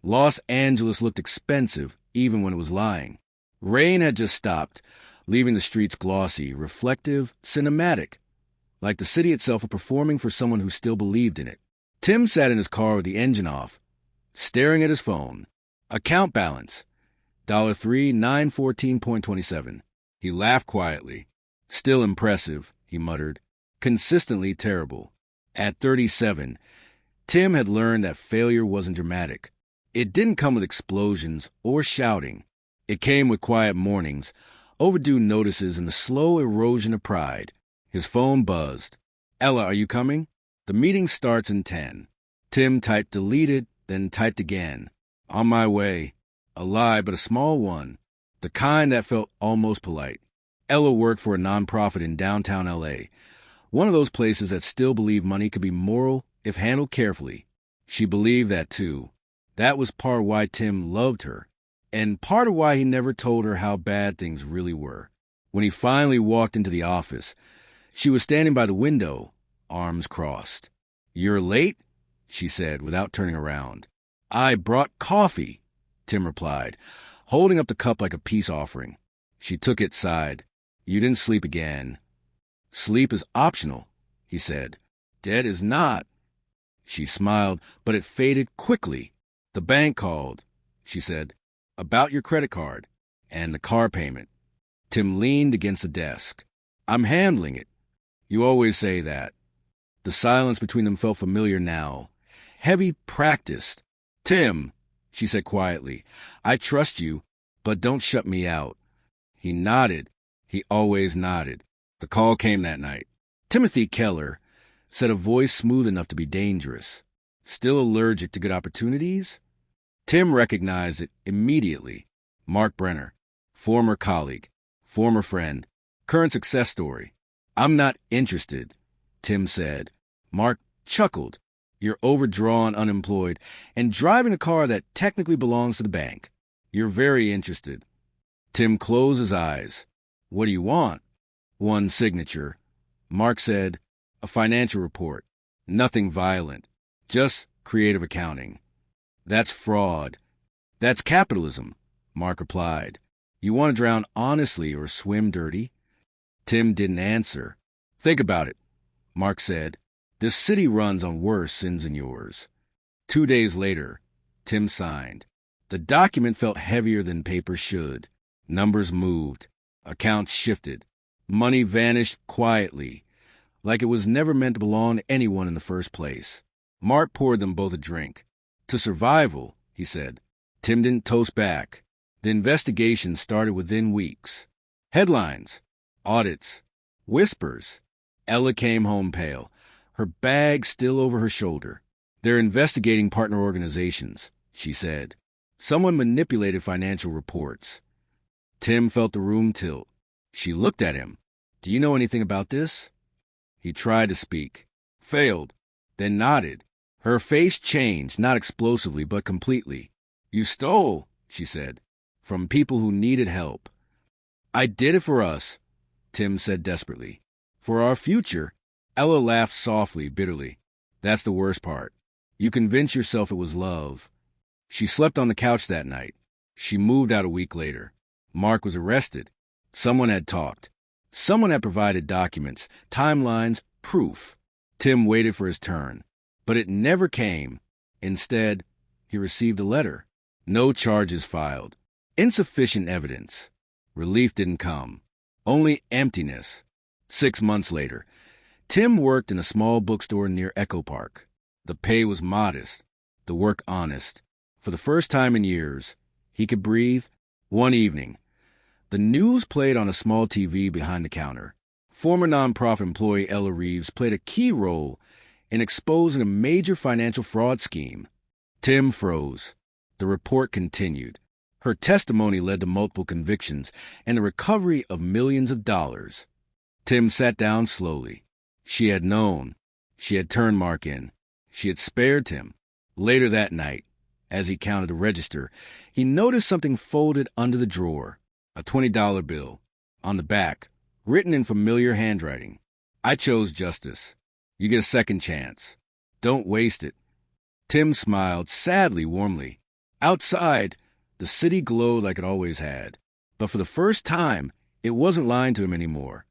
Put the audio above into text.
Los Angeles looked expensive even when it was lying. Rain had just stopped, leaving the streets glossy, reflective, cinematic, like the city itself were performing for someone who still believed in it. Tim sat in his car with the engine off, staring at his phone. Account balance, $3,914.27. He laughed quietly. Still impressive, he muttered. Consistently terrible. At 37, Tim had learned that failure wasn't dramatic. It didn't come with explosions or shouting. It came with quiet mornings, overdue notices, and the slow erosion of pride. His phone buzzed. Ella, are you coming? The meeting starts in 10. Tim typed deleted, then typed again. On my way. A lie, but a small one. The kind that felt almost polite. Ella worked for a nonprofit in downtown L.A., one of those places that still believe money could be moral if handled carefully. She believed that, too. That was part of why Tim loved her, and part of why he never told her how bad things really were. When he finally walked into the office, she was standing by the window, arms crossed. "You're late?" she said without turning around. "I brought coffee," Tim replied, holding up the cup like a peace offering. She took it, sighed. "You didn't sleep again." "Sleep is optional," he said. "Dead is not." She smiled, but it faded quickly. "The bank called," she said, "about your credit card and the car payment." Tim leaned against the desk. "I'm handling it." "You always say that." The silence between them felt familiar now. Heavy, practiced. "Tim," she said quietly, "I trust you, but don't shut me out." He nodded. He always nodded. The call came that night. Timothy Keller, said a voice smooth enough to be dangerous. Still allergic to good opportunities? Tim recognized it immediately. Mark Brenner, former colleague, former friend, current success story. "I'm not interested," Tim said. Mark chuckled. "You're overdrawn, unemployed, and driving a car that technically belongs to the bank. You're very interested." Tim closed his eyes. "What do you want?" "One signature." Mark said, "A financial report. Nothing violent. Just creative accounting." "That's fraud." "That's capitalism," Mark replied. "You want to drown honestly or swim dirty?" Tim didn't answer. "Think about it," Mark said. "This city runs on worse sins than yours." 2 days later, Tim signed. The document felt heavier than paper should. Numbers moved. Accounts shifted. Money vanished quietly, like it was never meant to belong to anyone in the first place. Mark poured them both a drink. "To survival," he said. Tim didn't toast back. The investigation started within weeks. Headlines, audits, whispers. Ella came home pale, her bag still over her shoulder. "They're investigating partner organizations," she said. "Someone manipulated financial reports." Tim felt the room tilt. She looked at him. "Do you know anything about this?" He tried to speak. Failed. Then nodded. Her face changed, not explosively, but completely. "You stole," she said, "from people who needed help." "I did it for us," Tim said desperately. "For our future." Ella laughed softly, bitterly. "That's the worst part. You convinced yourself it was love." She slept on the couch that night. She moved out a week later. Mark was arrested. Someone had talked. Someone had provided documents, timelines, proof. Tim waited for his turn, but it never came. Instead, he received a letter. No charges filed. Insufficient evidence. Relief didn't come. Only emptiness. 6 months later, Tim worked in a small bookstore near Echo Park. The pay was modest, the work honest. For the first time in years, he could breathe. One evening, the news played on a small TV behind the counter. Former nonprofit employee Ella Reeves played a key role in exposing a major financial fraud scheme. Tim froze. The report continued. Her testimony led to multiple convictions and the recovery of millions of dollars. Tim sat down slowly. She had known. She had turned Mark in. She had spared him. Later that night, as he counted the register, he noticed something folded under the drawer. A $20 bill. On the back, written in familiar handwriting. "I chose justice. You get a second chance. Don't waste it." Tim smiled, sadly, warmly. Outside, the city glowed like it always had. But for the first time, it wasn't lying to him anymore.